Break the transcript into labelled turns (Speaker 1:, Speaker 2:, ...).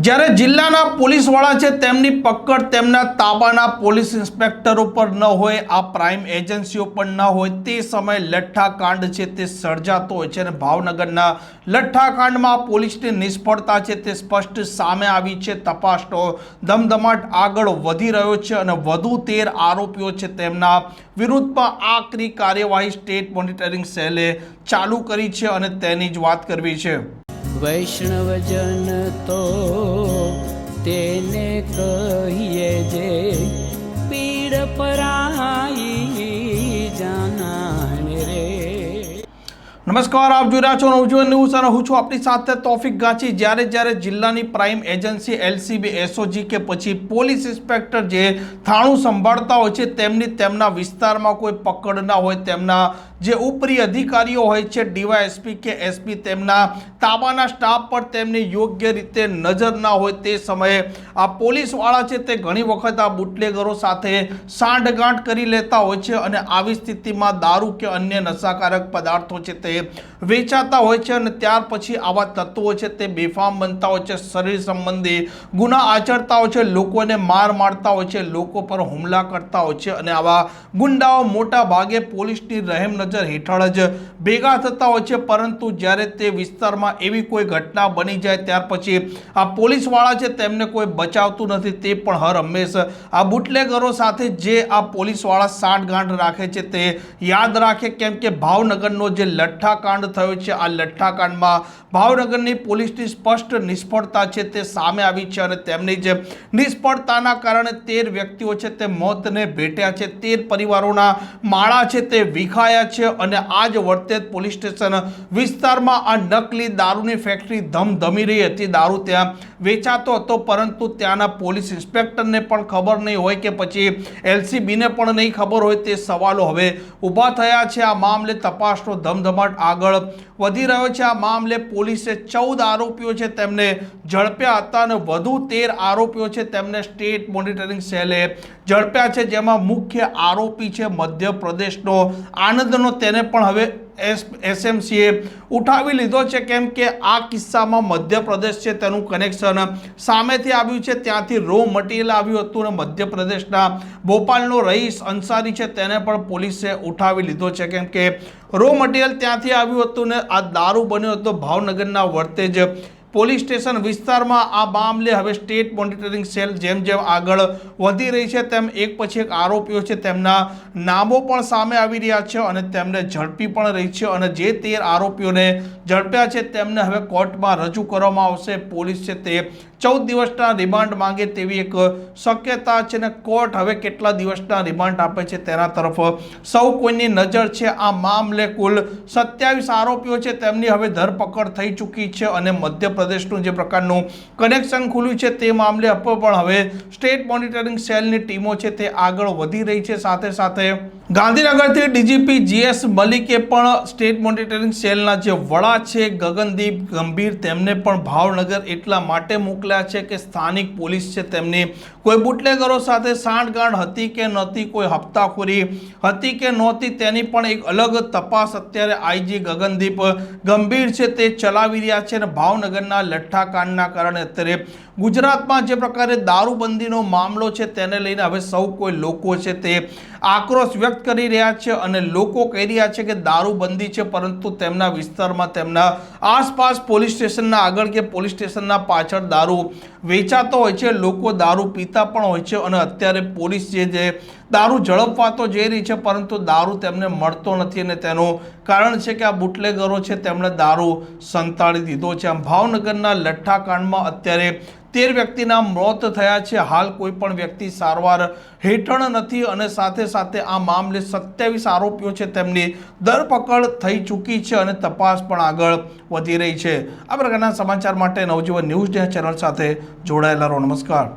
Speaker 1: જ્યારે જિલ્લાના પોલીસવાળા છે તેમની પકડ તેમના તાબાના પોલીસ ઇન્સ્પેક્ટરો પર ન હોય, આ પ્રાઇમ એજન્સીઓ પર ન હોય, તે સમયે લઠ્ઠાકાંડ છે તે સર્જાતો હોય છે અને ભાવનગરના લઠ્ઠાકાંડમાં પોલીસની નિષ્ફળતા છે તે સ્પષ્ટ સામે આવી છે। તપાસનો ધમધમાટ આગળ વધી રહ્યો છે અને વધુ 13 આરોપીઓ છે તેમના વિરુદ્ધમાં આકરી કાર્યવાહી સ્ટેટ મોનિટરિંગ સેલે ચાલુ કરી છે અને તેની જ વાત કરવી છે।
Speaker 2: વૈષ્ણવજન તો તેને કહીએ જે પીડ પરાઈ જાનાને રે।
Speaker 1: નમસ્કાર, આપ જોઈ રહ્યા છો નવજીવન ન્યૂઝ અને હું છું આપની સાથે તોફિક ગાંચી। જ્યારે જિલ્લાની પ્રાઇમ એજન્સી એલસીબી, એસઓજી કે પછી પોલીસ ઇન્સ્પેક્ટર જે થાણું સંભાળતા હોય છે તેમના વિસ્તારમાં કોઈ પકડ ના હોય, તેમના જે ઉપરી અધિકારીઓ હોય છે ડીવાયએસપી કે એસપી, તેમના તાબાના સ્ટાફ પર તેમની યોગ્ય રીતે નજર ના હોય, તે સમયે આ પોલીસવાળા છે તે ઘણી વખત આ બુટલેગરો સાથે સાંઠગાંઠ કરી લેતા હોય છે અને આવી સ્થિતિમાં દારૂ કે અન્ય નશાકારક પદાર્થો છે તે વેચાતા હોય છે અને ત્યાર પછી આવા તત્વો છે તે બેફામ બનતા હોય છે, શરીર સંબંધી ગુના આચરતા હોય છે, લોકોને મારતા હોય છે, લોકો પર હુમલા કરતા હોય છે અને આવા ગુંડાઓ મોટા ભાગે પોલીસની રહેમ નજર હેઠળ જ ભેગા થતા હોય છે। પરંતુ જ્યારે તે વિસ્તારમાં એવી કોઈ ઘટના બની જાય ત્યાર પછી આ પોલીસવાળા છે તેમને કોઈ બચાવતું નથી, તે પણ હર હંમેશ આ બુટલેગરો સાથે જે આ પોલીસવાળા સાંઠગાંઠ રાખે છે તે યાદ રાખે, કેમ કે ભાવનગરનો જે લઠ્ઠાકાંડ થયો છે, આ લઠ્ઠાકાંડમાં ભાવનગરની પોલીસની સ્પષ્ટ નિષ્ફળતા છે તે સામે આવી છે અને તેમની જે નિષ્ફળતાના કારણે 13 વ્યક્તિઓ છે તે મોતને ભેટ્યા છે, 13 પરિવારોના માળા છે તે વિખાયા છે અને આજ વર્તેજ પોલીસ સ્ટેશન વિસ્તારમાં આ નકલી દારૂની ફેક્ટરી ધમધમી રહી હતી, દારૂ ત્યાં વેચાતો હતો, પરંતુ ત્યાંના પોલીસ ઇન્સ્પેક્ટરને પણ ખબર નહીં હોય કે પછી એલસીબીને પણ નહીં ખબર હોય, તે સવાલો હવે ઊભા થયા છે। આ મામલે તપાસનો ધમધમાટ આગળ વધી રહ્યો છે। આ મામલે પોલીસે 14 આરોપીઓ છે તેમને ઝડપ્યા હતા અને વધુ 13 આરોપીઓ છે તેમને સ્ટેટ મોનિટરિંગ સેલે ઝડપ્યા છે, જેમાં મુખ્ય આરોપી છે મધ્યપ્રદેશનો આનંદનો, તેને પણ હવે એસએમસીએ ઉઠાવી લીધો છે, કેમ કે આ કિસ્સામાં મધ્યપ્રદેશ છે તેનું કનેક્શન સામેથી આવ્યું છે, ત્યાંથી રો મટીરિયલ આવ્યું હતું અને મધ્યપ્રદેશના ભોપાલનો રઈસ અંસારી છે તેને પણ પોલીસે ઉઠાવી લીધો છે, કેમ કે રો મટીરિયલ ત્યાંથી આવ્યું હતું ને આ દારૂ બન્યો હતો ભાવનગરના વર્તેજ પોલીસ સ્ટેશન વિસ્તારમાં। આ મામલે હવે સ્ટેટ મોનિટરિંગ સેલ જેમ જેમ આગળ વધી રહી છે તેમ એક પછી એક આરોપીઓ છે તેમના નામો પણ સામે આવી રહ્યા છે અને તેમને ઝડપી પણ રહી છે અને જે 13 આરોપીઓને ઝડપ્યા છે તેમને હવે કોર્ટમાં રજૂ કરવામાં આવશે। પોલીસ છે તે 14 દિવસના રિમાન્ડ માંગે તેવી એક શક્યતા છે અને કોર્ટ હવે કેટલા દિવસના રિમાન્ડ આપે છે તેના તરફ સૌ કોઈની નજર છે। આ મામલે કુલ 27 આરોપીઓ છે તેમની હવે ધરપકડ થઈ ચૂકી છે અને મધ્યપ્રદેશનું જે પ્રકારનું કનેક્શન ખુલ્યું છે તે મામલે પણ હવે સ્ટેટ મોનિટરિંગ સેલની ટીમો છે તે આગળ વધી રહી છે। સાથે સાથે ગાંધીનગરથી ડીજીપી જીએસ મલિકે પણ સ્ટેટ મોનિટરિંગ સેલના જે વડા છે ગગનદીપ ગંભીર તેમને પણ ભાવનગર એટલા માટે મોકલ્યા છે કે સ્થાનિક પોલીસ છે તેમની કોઈ બુટલેગરો સાથે સાંઠગાંઠ હતી કે નહોતી, કોઈ હપ્તાખોરી હતી કે નહોતી, તેની પણ એક અલગ તપાસ અત્યારે આઈજી ગગનદીપ ગંભીર છે તે ચલાવી રહ્યા છે અને ભાવનગરના લઠ્ઠાકાંડના કારણે અત્યારે ગુજરાતમાં જે પ્રકારે દારૂબંધીનો મામલો છે તેને લઈને હવે સૌ કોઈ લોકો છે તે આક્રોશ વ્યક્ત કરી રહ્યા છે અને લોકો કહી રહ્યા છે કે દારૂબંધી છે પરંતુ તેમના વિસ્તારમાં, તેમના આસપાસ પોલીસ સ્ટેશનના આગળ કે પોલીસ સ્ટેશનના પાછળ દારૂ વેચાતો હોય છે, લોકો દારૂ પીતા પણ હોય છે અને અત્યારે પોલીસ જે દારૂ ઝડપવા તો જઈ રહી છે પરંતુ દારૂ તેમને મળતો નથી અને તેનું કારણ છે કે આ બુટલેગરો છે તેમણે દારૂ સંતાડી દીધો છે। આમ ભાવનગરના લઠ્ઠાકાંડમાં અત્યારે 13 વ્યક્તિના મોત થયા છે, હાલ કોઈ પણ વ્યક્તિ સારવાર હેઠળ નથી અને સાથે સાથે આ મામલે 27 આરોપીઓ છે તેમની ધરપકડ થઈ ચૂકી છે અને તપાસ પણ આગળ વધી રહી છે। આ પ્રકારના સમાચાર માટે નવજીવન ન્યૂઝ ચેનલ સાથે જોડાયેલા રહો। નમસ્કાર।